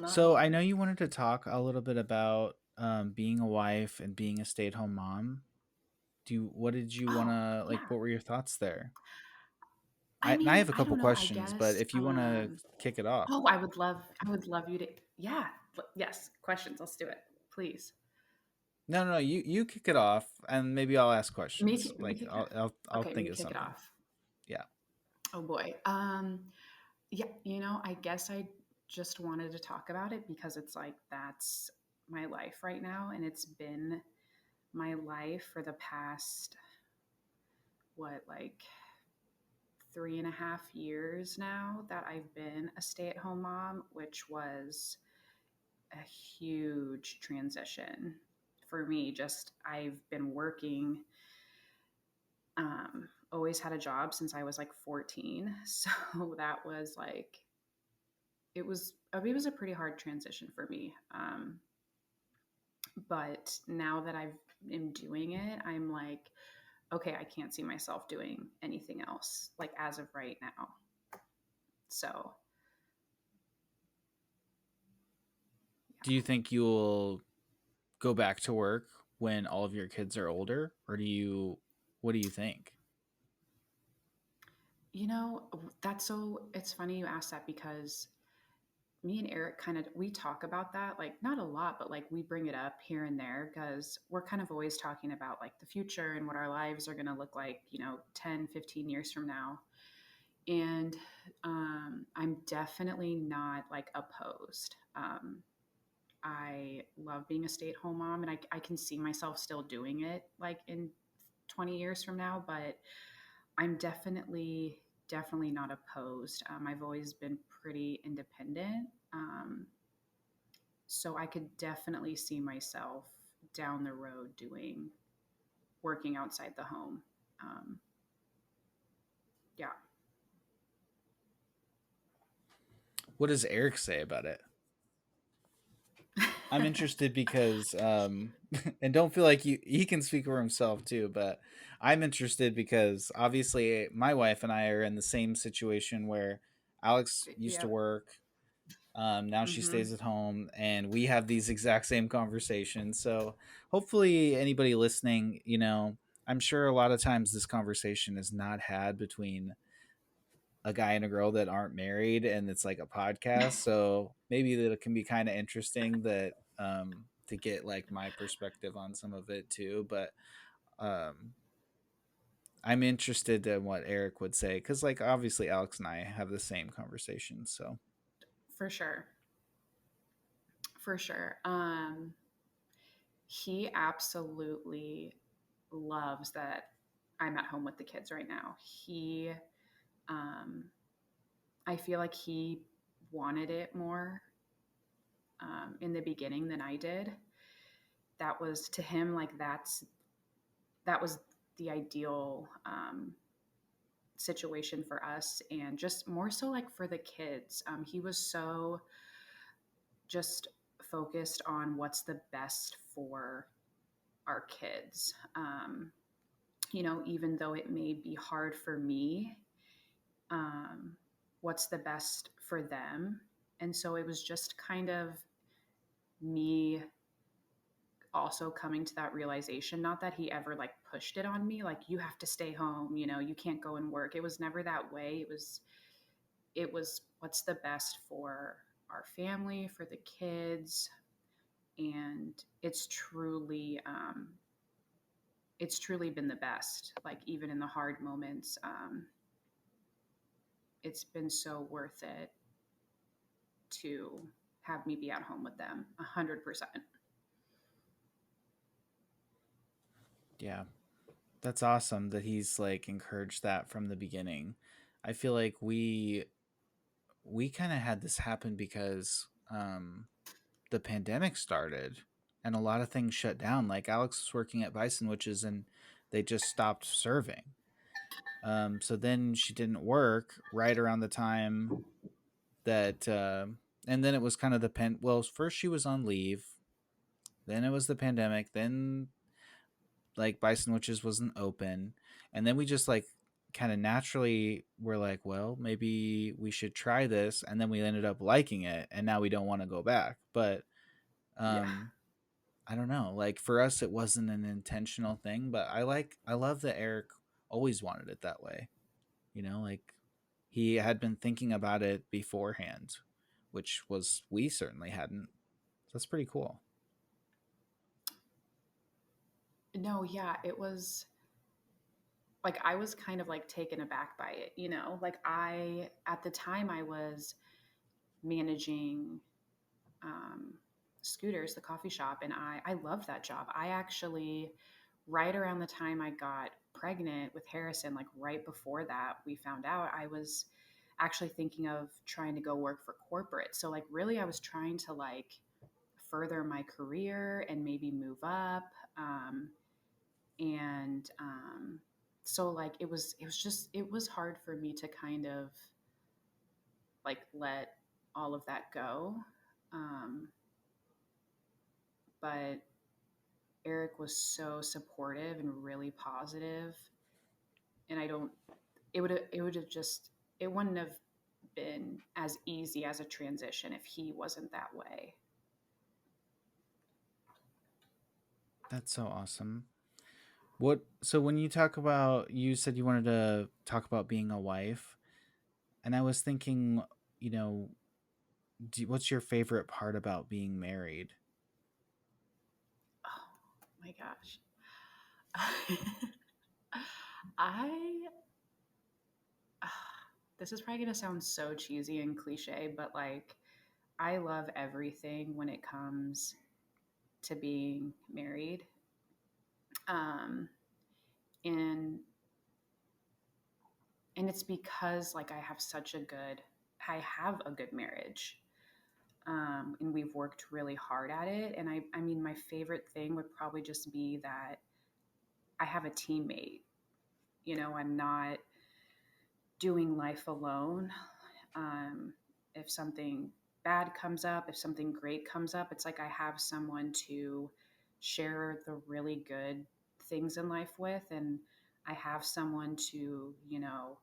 So I know you wanted to talk a little bit about being a wife and being a stay-at-home mom. What did you want Oh, to like? yeah. What were your thoughts there? I And I mean, have a I couple don't know, I questions, but guess, if you want to kick it off. oh, I would love you to yeah, yes, questions, let's do it, please. No, no, no, you kick it off, and maybe I'll ask questions. Me Like kick it I'll okay, think me of kick it something. off. Yeah. Oh, boy. Yeah, I guess I just wanted to talk about it because it's like that's my life right now, and it's been my life for the past, what, like 3.5 years now that I've been a stay at home mom, which was a huge transition for me. Just I've been working, always had a job since I was like 14. So that was like, it was a pretty hard transition for me. But now that am doing it, I'm like, okay, I can't see myself doing anything else, like as of right now. So Do you think you'll go back to work when all of your kids are older, or what do you think? You know, it's funny you asked that because me and Eric kind of we talk about that, like not a lot, but like we bring it up here and there because we're kind of always talking about like the future and what our lives are going to look like, 10, 15 years from now. And I'm definitely not like opposed. I love being a stay-at-home mom, and I can see myself still doing it like in 20 years from now, but I'm definitely not opposed. I've always been pretty independent. So I could definitely see myself down the road working outside the home. Um, yeah. What does Eric say about it? I'm interested because and don't feel like he can speak for himself too, but I'm interested because obviously my wife and I are in the same situation where Alex used to Yep. work, now she Mm-hmm. stays at home, and we have these exact same conversations. So hopefully anybody listening, I'm sure a lot of times this conversation is not had between a guy and a girl that aren't married, and it's like a podcast, so maybe that it can be kind of interesting that to get like my perspective on some of it too. But um I'm interested in what Eric would say, because like obviously Alex and I have the same conversation. So For sure. For sure. He absolutely loves that I'm at home with the kids right now. Um, I feel like he wanted it more in the beginning than I did. That was to him like that was the ideal situation for us, and just more so like for the kids. He was so just focused on what's the best for our kids. Even though it may be hard for me, um, what's the best for them? And so it was just kind of me also coming to that realization, not that he ever like pushed it on me, like you have to stay home, you can't go and work. It was never that way. It was what's the best for our family, for the kids. And it's truly been the best, like even in the hard moments. It's been so worth it to have me be at home with them 100%. yeah, that's awesome that he's like encouraged that from the beginning. I feel like we kind of had this happen because the pandemic started and a lot of things shut down. Like Alex was working at Bison Witches and they just stopped serving. So then she didn't work right around the time that, and then it was kind of well, first she was on leave, then it was the pandemic, then like Bison Witches wasn't open, and then we just like kind of naturally we're like, well, maybe we should try this, and then we ended up liking it, and now we don't want to go back. But Yeah. um, I don't know. Like for us, it wasn't an intentional thing, but I love that Eric always wanted it that way. Like he had been thinking about it beforehand, which was we certainly hadn't. So that's pretty cool. No, yeah, it was like I was kind of like taken aback by it, you know? Like I at the time I was managing um Scooters, the coffee shop, and I loved that job. I actually right around the time I got pregnant with Harrison, like right before that we found out, I was actually thinking of trying to go work for corporate. So like really I was trying to like further my career and maybe move up. Um, and so like it was hard for me to kind of like let all of that go. Um, but Eric was so supportive and really positive, and I don't. It would have just it wouldn't have been as easy as a transition if he wasn't that way. That's so awesome. What so when you talk about you said you wanted to talk about being a wife, and I was thinking, you know, what's your favorite part about being married? Oh my gosh. I this is probably going to sound so cheesy and cliche, but like I love everything when it comes to being married. Um, and and it's because like I have a good marriage. And we've worked really hard at it. And I mean, my favorite thing would probably just be that I have a teammate. You know, I'm not doing life alone. Um, if something bad comes up, if something great comes up, it's like I have someone to share the really good things in life with. And I have someone to, you know,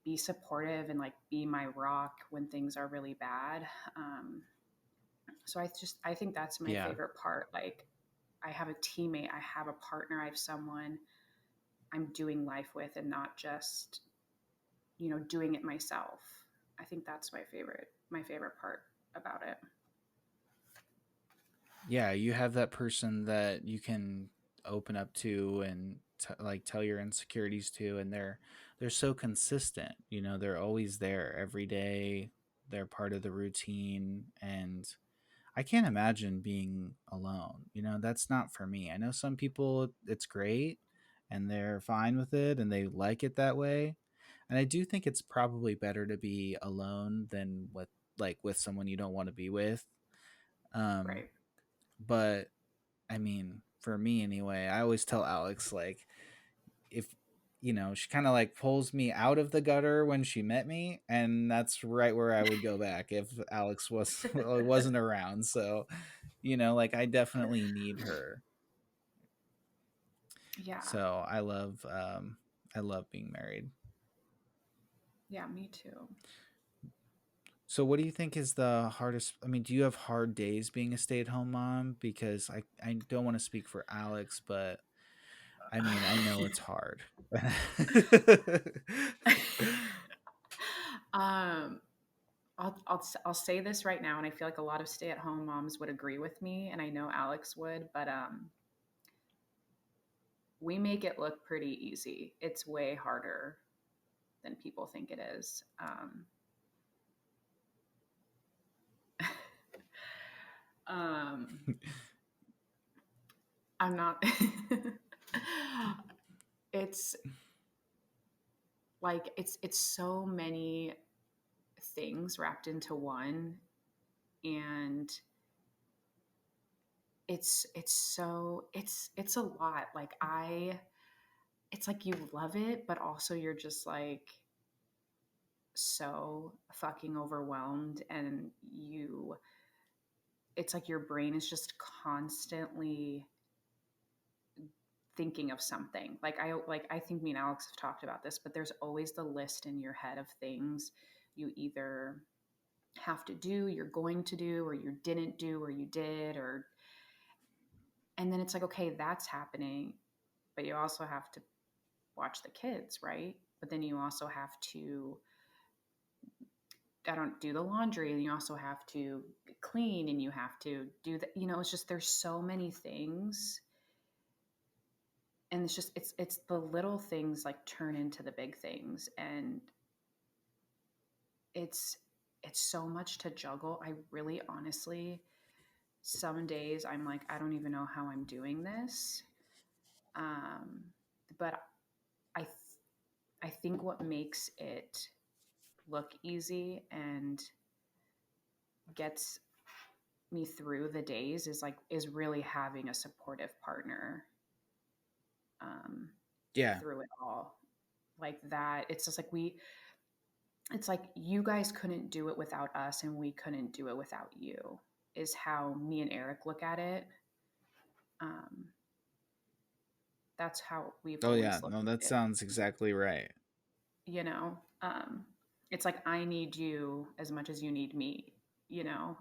be supportive and like be my rock when things are really bad. Um, so I think that's my Yeah. favorite part. Like I have a teammate, I have a partner, I have someone I'm doing life with and not just, you know, doing it myself. I think that's my favorite part about it. Yeah, you have that person that you can open up to and like tell your insecurities to, and they're so consistent. They're always there every day. They're part of the routine, and I can't imagine being alone. That's not for me. I know some people it's great and they're fine with it and they like it that way. And I do think it's probably better to be alone than with someone you don't want to be with. Um Right. but I mean, for me anyway, I always tell Alex like if she kind of like pulls me out of the gutter when she met me, and that's right where I would go back if Alex wasn't around. So, like I definitely need her. Yeah. So I love being married. Yeah, me too. So what do you think is the hardest? I mean, do you have hard days being a stay-at-home mom? Because I don't want to speak for Alex, but I mean, I know it's hard. um, I'll say this right now, and I feel like a lot of stay at home moms would agree with me, and I know Alex would, but we make it look pretty easy. It's way harder than people think it is. Um, I'm not. it's like it's so many things wrapped into one, and it's a lot. Like it's like you love it, but also you're just like so fucking overwhelmed, and it's like your brain is just constantly thinking of something. I think me and Alex have talked about this, but there's always the list in your head of things you either have to do, you're going to do, or you didn't do, or you did, or and then it's like, okay, that's happening, but you also have to watch the kids, right? But then you also have to, I don't do the laundry, and you also have to clean, and you have to do the, it's just there's so many things, and it's the little things like turn into the big things, and it's it's so much to juggle. I really honestly, some days I'm like, I don't even know how I'm doing this. Um, but I th- I think what makes it look easy and gets me through the days is really having a supportive partner, um, Yeah. through it all. Like that, it's just like it's like you guys couldn't do it without us, and we couldn't do it without you. Is how me and Eric look at it. Um, that's how we've Oh yeah. always looked No, that at it. sounds exactly right. You know, it's like I need you as much as you need me. You know,